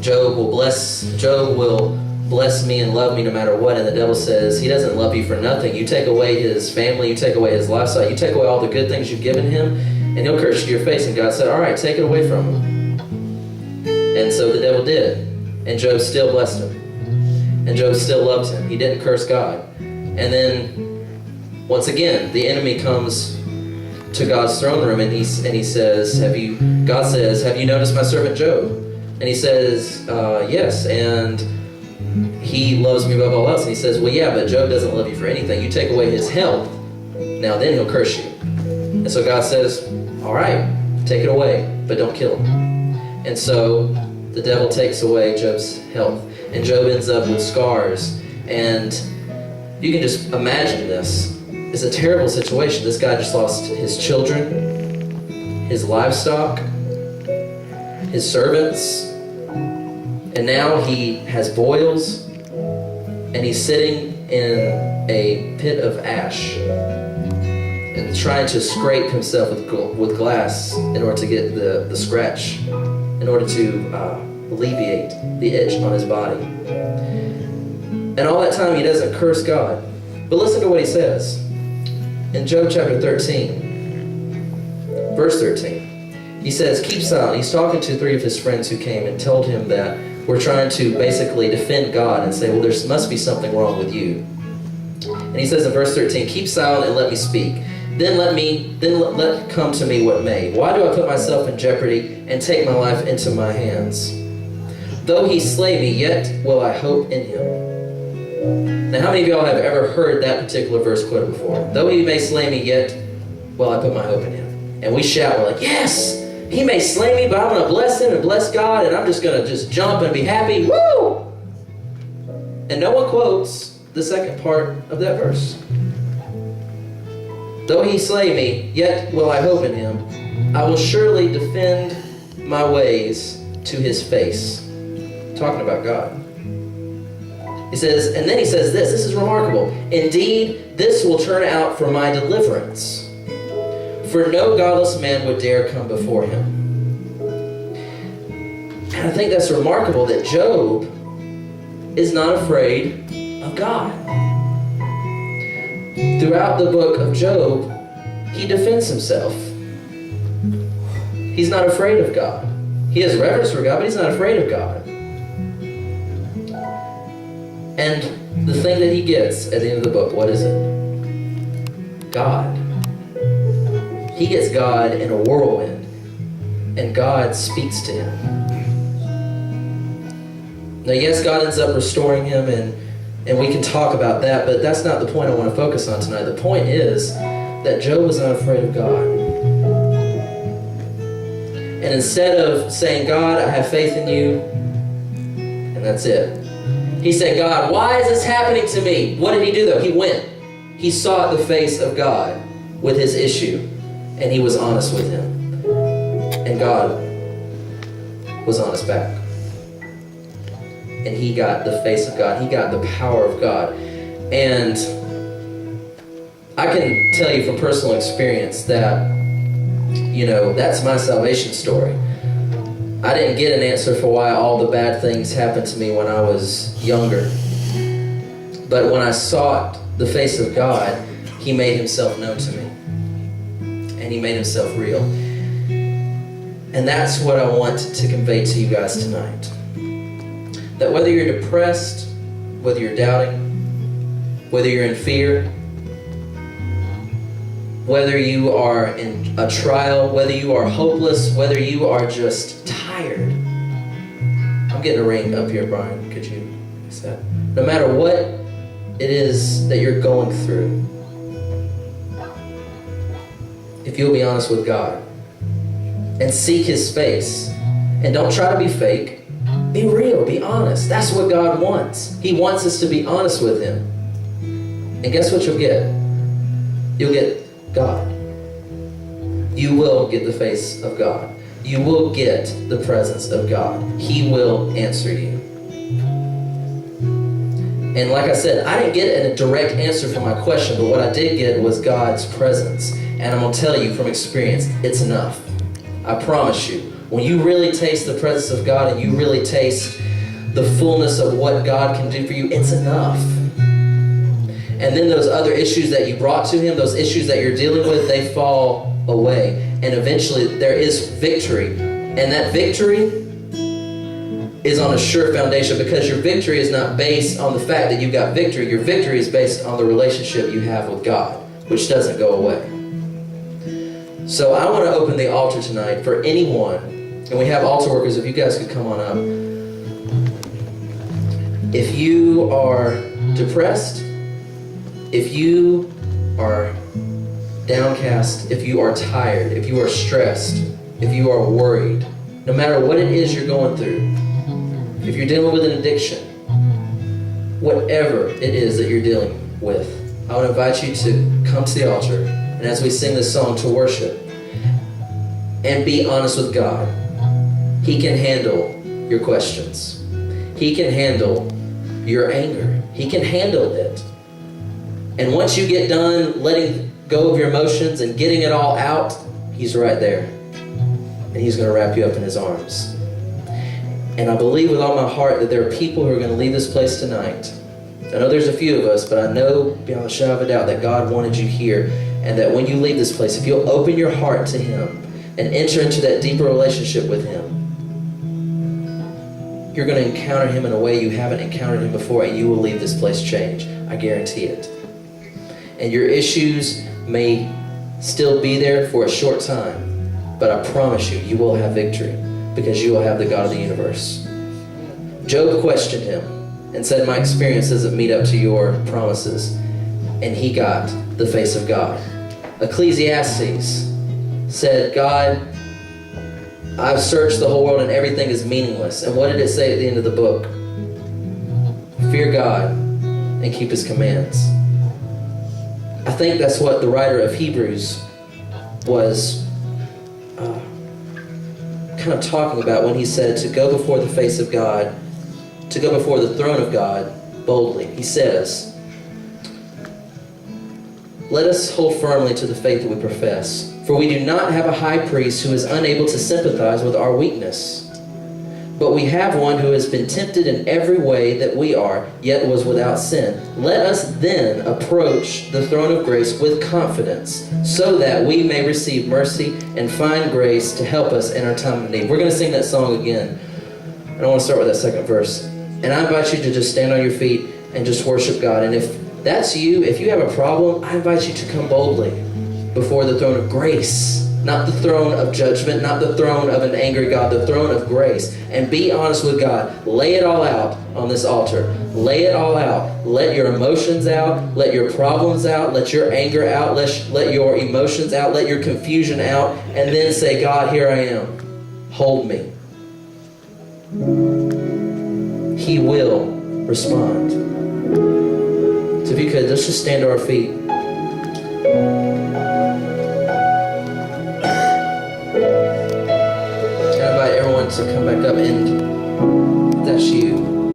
Job will bless me and love me no matter what. And the devil says, he doesn't love you for nothing. You take away his family, you take away his lifestyle, you take away all the good things you've given him, and he'll curse you to your face. And God said, all right, take it away from him. And so the devil did. And Job still blessed him. And Job still loved him. He didn't curse God. And then, once again, the enemy comes to God's throne room, and he says, God says, have you noticed my servant Job? And he says, yes, and he loves me above all else. And he says, well, yeah, but Job doesn't love you for anything. You take away his health, now then he'll curse you. And so God says, all right, take it away, but don't kill him. And so the devil takes away Job's health, and Job ends up with scars. And you can just imagine this. It's a terrible situation. This guy just lost his children, his livestock, his servants, and now he has boils, and he's sitting in a pit of ash and trying to scrape himself with glass in order to get the scratch, in order to alleviate the itch on his body. And all that time he doesn't curse God. But listen to what he says. In Job chapter 13, verse 13, he says, keep silent. He's talking to 3 of his friends who came and told him that we're trying to basically defend God and say, well, there must be something wrong with you. And he says in verse 13, keep silent and let me speak. Then let come to me what may. Why do I put myself in jeopardy and take my life into my hands? Though he slay me, yet will I hope in him. Now, how many of y'all have ever heard that particular verse quoted before? Though he may slay me, yet will I put my hope in him. And we shout, we're like, yes, he may slay me, but I'm going to bless him and bless God, and I'm just going to just jump and be happy. Woo! And no one quotes the second part of that verse. Though he slay me, yet will I hope in him. I will surely defend my ways to his face. Talking about God. He says, and then he says this is remarkable. Indeed, this will turn out for my deliverance. For no godless man would dare come before him. And I think that's remarkable that Job is not afraid of God. Throughout the book of Job, he defends himself. He's not afraid of God. He has reverence for God, but he's not afraid of God. And the thing that he gets at the end of the book, what is it? God. He gets God in a whirlwind, and God speaks to him. Now, yes, God ends up restoring him, and we can talk about that, but that's not the point I want to focus on tonight. The point is that Job was not afraid of God. And instead of saying, God, I have faith in you, and that's it, he said, God, why is this happening to me? What did he do, though? He went. He sought the face of God with his issue, and he was honest with him. And God was honest back. And he got the face of God. He got the power of God. And I can tell you from personal experience that, that's my salvation story. I didn't get an answer for why all the bad things happened to me when I was younger. But when I sought the face of God, he made himself known to me. And he made himself real. And that's what I want to convey to you guys tonight. That whether you're depressed, whether you're doubting, whether you're in fear, whether you are in a trial, whether you are hopeless, whether you are just tired. I'm getting a ring up here, Brian. Could you fix that? No matter what it is that you're going through, if you'll be honest with God and seek his face, and don't try to be fake, be real, be honest. That's what God wants. He wants us to be honest with him. And guess what you'll get? You'll get God. You will get the face of God. You will get the presence of God. He will answer you. And like I said, I didn't get a direct answer for my question, but what I did get was God's presence. And I'm going to tell you from experience, it's enough. I promise you. When you really taste the presence of God and you really taste the fullness of what God can do for you, it's enough. And then those other issues that you brought to Him, those issues that you're dealing with, they fall away. And eventually there is victory. And that victory is on a sure foundation, because your victory is not based on the fact that you got victory. Your victory is based on the relationship you have with God, which doesn't go away. So I want to open the altar tonight for anyone, and we have altar workers, if you guys could come on up. If you are depressed, if you are downcast, if you are tired, if you are stressed, if you are worried, no matter what it is you're going through, if you're dealing with an addiction, whatever it is that you're dealing with, I would invite you to come to the altar, and as we sing this song, to worship and be honest with God. He can handle your questions. He can handle your anger. He can handle it. And once you get done letting go of your emotions and getting it all out, He's right there. And He's going to wrap you up in His arms. And I believe with all my heart that there are people who are going to leave this place tonight. I know there's a few of us, but I know beyond a shadow of a doubt that God wanted you here, and that when you leave this place, if you'll open your heart to Him and enter into that deeper relationship with Him, you're going to encounter Him in a way you haven't encountered Him before, and you will leave this place changed. I guarantee it. And your issues may still be there for a short time, but I promise you, you will have victory, because you will have the God of the universe. Job questioned Him and said, my experience doesn't meet up to your promises. And he got the face of God. Ecclesiastes said, God, I've searched the whole world and everything is meaningless. And what did it say at the end of the book? Fear God and keep His commands. I think that's what the writer of Hebrews was kind of talking about when he said to go before the face of God, to go before the throne of God boldly. He says, let us hold firmly to the faith that we profess, for we do not have a high priest who is unable to sympathize with our weakness, but we have one who has been tempted in every way that we are, yet was without sin. Let us then approach the throne of grace with confidence, so that we may receive mercy and find grace to help us in our time of need. We're going to sing that song again, and I want to start with that second verse. And I invite you to just stand on your feet and just worship God. And if that's you, if you have a problem, I invite you to come boldly before the throne of grace. Not the throne of judgment, not the throne of an angry God, the throne of grace. And be honest with God. Lay it all out on this altar. Lay it all out. Let your emotions out. Let your problems out. Let your anger out. Let your emotions out. Let your confusion out. And then say, God, here I am. Hold me. He will respond. So if you could, let's just stand to our feet. I invite everyone to come back up and